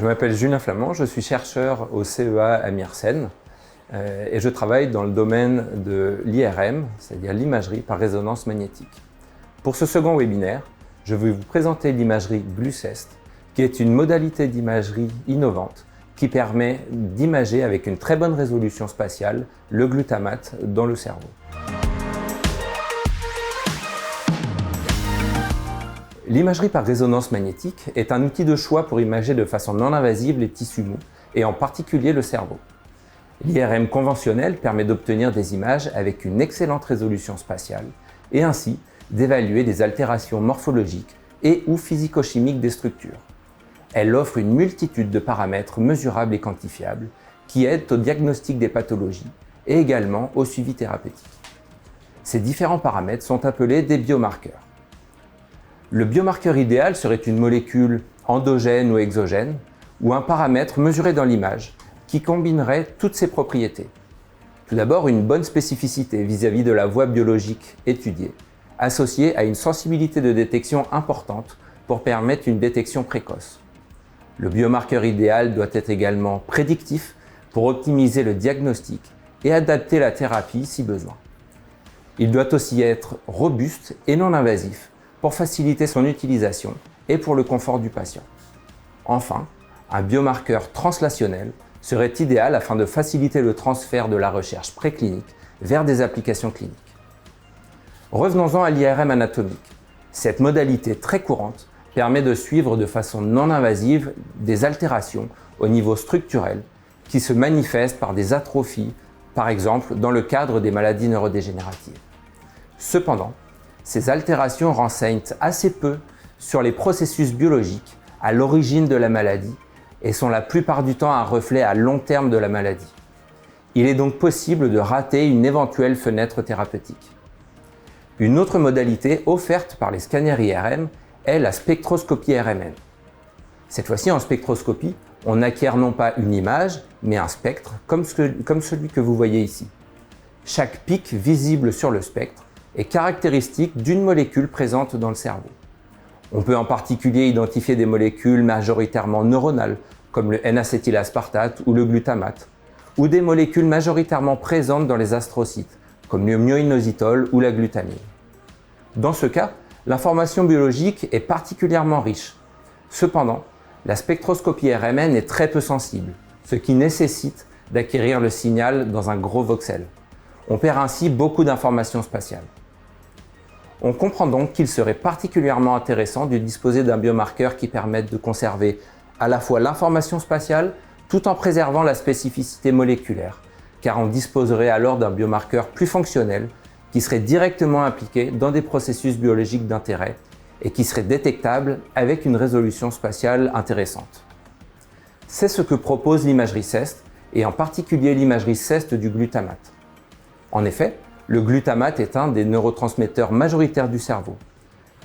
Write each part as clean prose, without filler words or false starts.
Je m'appelle Julien Flamand, je suis chercheur au CEA à Myrcène et je travaille dans le domaine de l'IRM, c'est-à-dire l'imagerie par résonance magnétique. Pour ce second webinaire, je vais vous présenter l'imagerie Glucest, qui est une modalité d'imagerie innovante qui permet d'imager avec une très bonne résolution spatiale le glutamate dans le cerveau. L'imagerie par résonance magnétique est un outil de choix pour imager de façon non invasive les tissus mous, et en particulier le cerveau. L'IRM conventionnel permet d'obtenir des images avec une excellente résolution spatiale, et ainsi d'évaluer des altérations morphologiques et ou physico-chimiques des structures. Elle offre une multitude de paramètres mesurables et quantifiables qui aident au diagnostic des pathologies et également au suivi thérapeutique. Ces différents paramètres sont appelés des biomarqueurs. Le biomarqueur idéal serait une molécule endogène ou exogène, ou un paramètre mesuré dans l'image qui combinerait toutes ces propriétés. Tout d'abord, une bonne spécificité vis-à-vis de la voie biologique étudiée, associée à une sensibilité de détection importante pour permettre une détection précoce. Le biomarqueur idéal doit être également prédictif pour optimiser le diagnostic et adapter la thérapie si besoin. Il doit aussi être robuste et non invasif pour faciliter son utilisation et pour le confort du patient. Enfin, un biomarqueur translationnel serait idéal afin de faciliter le transfert de la recherche préclinique vers des applications cliniques. Revenons-en à l'IRM anatomique. Cette modalité très courante permet de suivre de façon non invasive des altérations au niveau structurel qui se manifestent par des atrophies, par exemple dans le cadre des maladies neurodégénératives. Cependant, ces altérations renseignent assez peu sur les processus biologiques à l'origine de la maladie et sont la plupart du temps un reflet à long terme de la maladie. Il est donc possible de rater une éventuelle fenêtre thérapeutique. Une autre modalité offerte par les scanners IRM est la spectroscopie RMN. Cette fois-ci, en spectroscopie, on acquiert non pas une image, mais un spectre, comme celui que vous voyez ici. Chaque pic visible sur le spectre est caractéristique d'une molécule présente dans le cerveau. On peut en particulier identifier des molécules majoritairement neuronales, comme le N-acétylaspartate ou le glutamate, ou des molécules majoritairement présentes dans les astrocytes, comme le myoinositol ou la glutamine. Dans ce cas, l'information biologique est particulièrement riche. Cependant, la spectroscopie RMN est très peu sensible, ce qui nécessite d'acquérir le signal dans un gros voxel. On perd ainsi beaucoup d'informations spatiales. On comprend donc qu'il serait particulièrement intéressant de disposer d'un biomarqueur qui permette de conserver à la fois l'information spatiale tout en préservant la spécificité moléculaire, car on disposerait alors d'un biomarqueur plus fonctionnel qui serait directement impliqué dans des processus biologiques d'intérêt et qui serait détectable avec une résolution spatiale intéressante. C'est ce que propose l'imagerie CEST et en particulier l'imagerie CEST du glutamate. En effet, le glutamate est un des neurotransmetteurs majoritaires du cerveau.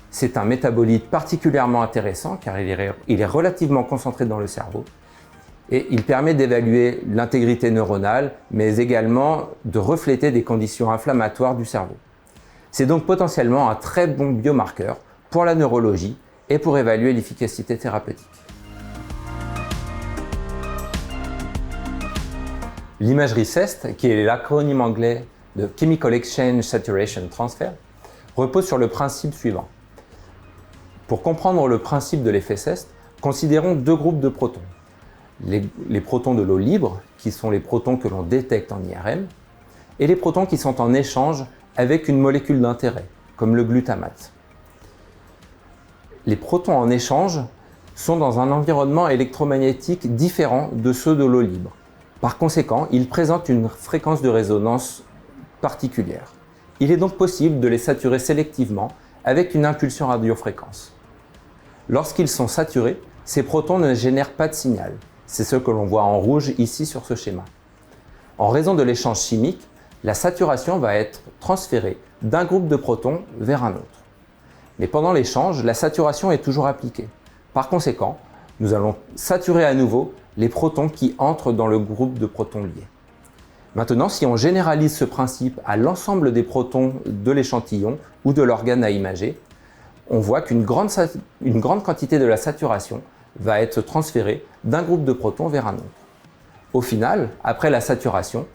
C'est un métabolite particulièrement intéressant car il est relativement concentré dans le cerveau et il permet d'évaluer l'intégrité neuronale mais également de refléter des conditions inflammatoires du cerveau. C'est donc potentiellement un très bon biomarqueur pour la neurologie et pour évaluer l'efficacité thérapeutique. L'imagerie CEST, qui est l'acronyme anglais de Chemical Exchange Saturation Transfer, repose sur le principe suivant. Pour comprendre le principe de l'effet CEST, considérons deux groupes de protons. Les protons de l'eau libre, qui sont les protons que l'on détecte en IRM, et les protons qui sont en échange avec une molécule d'intérêt, comme le glutamate. Les protons en échange sont dans un environnement électromagnétique différent de ceux de l'eau libre. Par conséquent, ils présentent une fréquence de résonance particulière. Il est donc possible de les saturer sélectivement avec une impulsion radiofréquence. Lorsqu'ils sont saturés, ces protons ne génèrent pas de signal. C'est ce que l'on voit en rouge ici sur ce schéma. En raison de l'échange chimique, la saturation va être transférée d'un groupe de protons vers un autre. Mais pendant l'échange, la saturation est toujours appliquée. Par conséquent, nous allons saturer à nouveau les protons qui entrent dans le groupe de protons liés. Maintenant, si on généralise ce principe à l'ensemble des protons de l'échantillon ou de l'organe à imager, on voit qu'une grande quantité de la saturation va être transféré d'un groupe de protons vers un autre. Au final, après la saturation,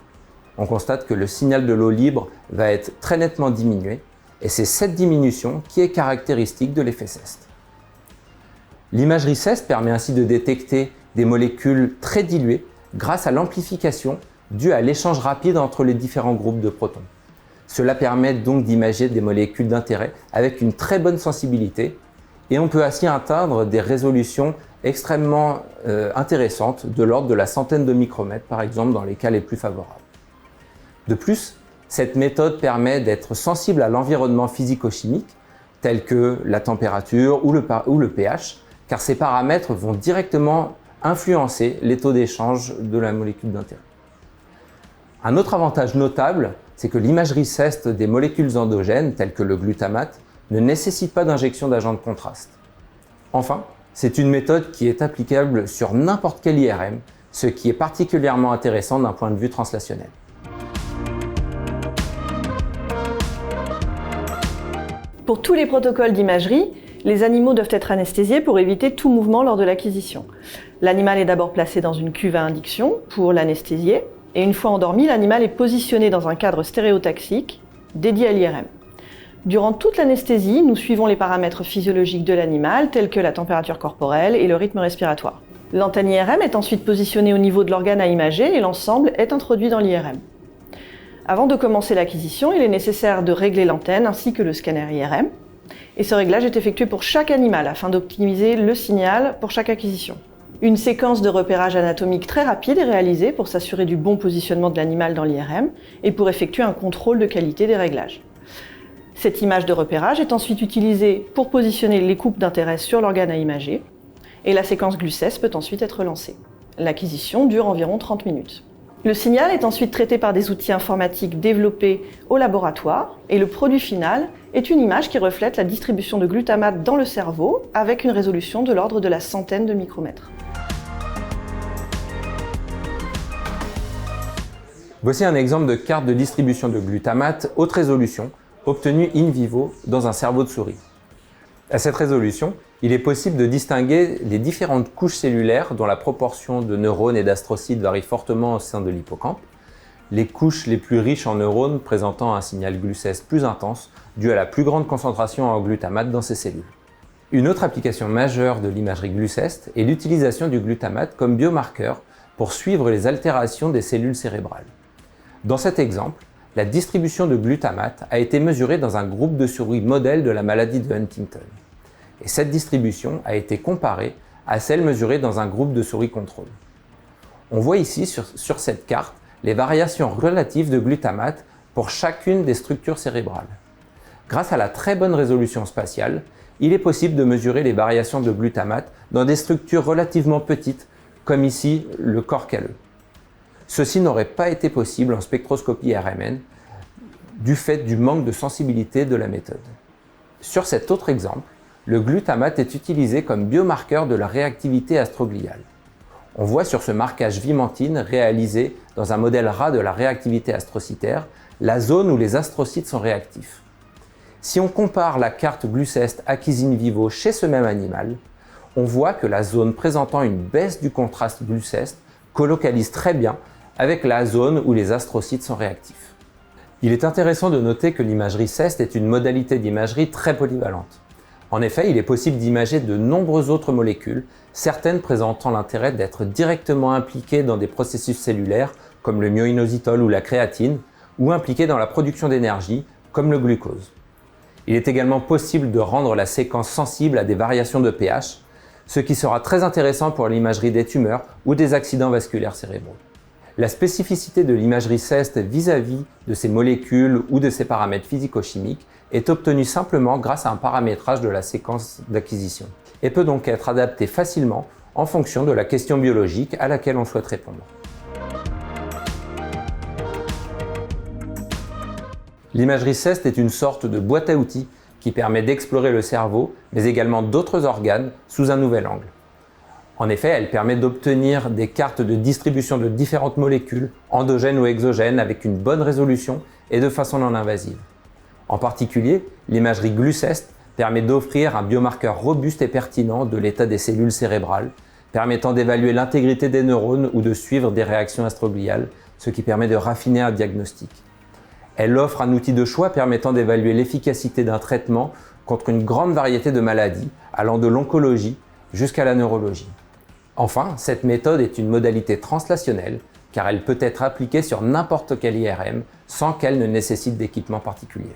on constate que le signal de l'eau libre va être très nettement diminué, et c'est cette diminution qui est caractéristique de l'effet CEST. L'imagerie CEST permet ainsi de détecter des molécules très diluées grâce à l'amplification due à l'échange rapide entre les différents groupes de protons. Cela permet donc d'imager des molécules d'intérêt avec une très bonne sensibilité, et on peut ainsi atteindre des résolutions extrêmement intéressantes, de l'ordre de la centaine de micromètres par exemple dans les cas les plus favorables. De plus, cette méthode permet d'être sensible à l'environnement physico-chimique, tel que la température ou le pH, car ces paramètres vont directement influencer les taux d'échange de la molécule d'intérêt. Un autre avantage notable, c'est que l'imagerie CEST des molécules endogènes, telles que le glutamate, ne nécessite pas d'injection d'agent de contraste. Enfin, c'est une méthode qui est applicable sur n'importe quel IRM, ce qui est particulièrement intéressant d'un point de vue translationnel. Pour tous les protocoles d'imagerie, les animaux doivent être anesthésiés pour éviter tout mouvement lors de l'acquisition. L'animal est d'abord placé dans une cuve à induction pour l'anesthésier, et une fois endormi, l'animal est positionné dans un cadre stéréotaxique dédié à l'IRM. Durant toute l'anesthésie, nous suivons les paramètres physiologiques de l'animal, tels que la température corporelle et le rythme respiratoire. L'antenne IRM est ensuite positionnée au niveau de l'organe à imager et l'ensemble est introduit dans l'IRM. Avant de commencer l'acquisition, il est nécessaire de régler l'antenne ainsi que le scanner IRM. Et ce réglage est effectué pour chaque animal afin d'optimiser le signal pour chaque acquisition. Une séquence de repérage anatomique très rapide est réalisée pour s'assurer du bon positionnement de l'animal dans l'IRM et pour effectuer un contrôle de qualité des réglages. Cette image de repérage est ensuite utilisée pour positionner les coupes d'intérêt sur l'organe à imager et la séquence GLUCES peut ensuite être lancée. L'acquisition dure environ 30 minutes. Le signal est ensuite traité par des outils informatiques développés au laboratoire et le produit final est une image qui reflète la distribution de glutamate dans le cerveau avec une résolution de l'ordre de la centaine de micromètres. Voici un exemple de carte de distribution de glutamate haute résolution obtenue in vivo dans un cerveau de souris. À cette résolution, il est possible de distinguer les différentes couches cellulaires dont la proportion de neurones et d'astrocytes varie fortement au sein de l'hippocampe, les couches les plus riches en neurones présentant un signal GLUCES plus intense dû à la plus grande concentration en glutamate dans ces cellules. Une autre application majeure de l'imagerie GLUCES est l'utilisation du glutamate comme biomarqueur pour suivre les altérations des cellules cérébrales. Dans cet exemple, la distribution de glutamate a été mesurée dans un groupe de souris modèle de la maladie de Huntington. Et cette distribution a été comparée à celle mesurée dans un groupe de souris contrôle. On voit ici sur cette carte les variations relatives de glutamate pour chacune des structures cérébrales. Grâce à la très bonne résolution spatiale, il est possible de mesurer les variations de glutamate dans des structures relativement petites, comme ici le corps calleux. Ceci n'aurait pas été possible en spectroscopie RMN du fait du manque de sensibilité de la méthode. Sur cet autre exemple, le glutamate est utilisé comme biomarqueur de la réactivité astrogliale. On voit sur ce marquage Vimentine réalisé dans un modèle rat de la réactivité astrocytaire la zone où les astrocytes sont réactifs. Si on compare la carte GLUCES acquise in vivo chez ce même animal, on voit que la zone présentant une baisse du contraste GLUCES colocalise très bien avec la zone où les astrocytes sont réactifs. Il est intéressant de noter que l'imagerie CEST est une modalité d'imagerie très polyvalente. En effet, il est possible d'imager de nombreuses autres molécules, certaines présentant l'intérêt d'être directement impliquées dans des processus cellulaires comme le myoinositol ou la créatine, ou impliquées dans la production d'énergie comme le glucose. Il est également possible de rendre la séquence sensible à des variations de pH, ce qui sera très intéressant pour l'imagerie des tumeurs ou des accidents vasculaires cérébraux. La spécificité de l'imagerie CEST vis-à-vis de ces molécules ou de ces paramètres physico-chimiques est obtenue simplement grâce à un paramétrage de la séquence d'acquisition et peut donc être adaptée facilement en fonction de la question biologique à laquelle on souhaite répondre. L'imagerie CEST est une sorte de boîte à outils qui permet d'explorer le cerveau, mais également d'autres organes sous un nouvel angle. En effet, elle permet d'obtenir des cartes de distribution de différentes molécules, endogènes ou exogènes, avec une bonne résolution et de façon non invasive. En particulier, l'imagerie GLUCES permet d'offrir un biomarqueur robuste et pertinent de l'état des cellules cérébrales, permettant d'évaluer l'intégrité des neurones ou de suivre des réactions astrogliales, ce qui permet de raffiner un diagnostic. Elle offre un outil de choix permettant d'évaluer l'efficacité d'un traitement contre une grande variété de maladies, allant de l'oncologie jusqu'à la neurologie. Enfin, cette méthode est une modalité translationnelle, car elle peut être appliquée sur n'importe quel IRM sans qu'elle ne nécessite d'équipement particulier.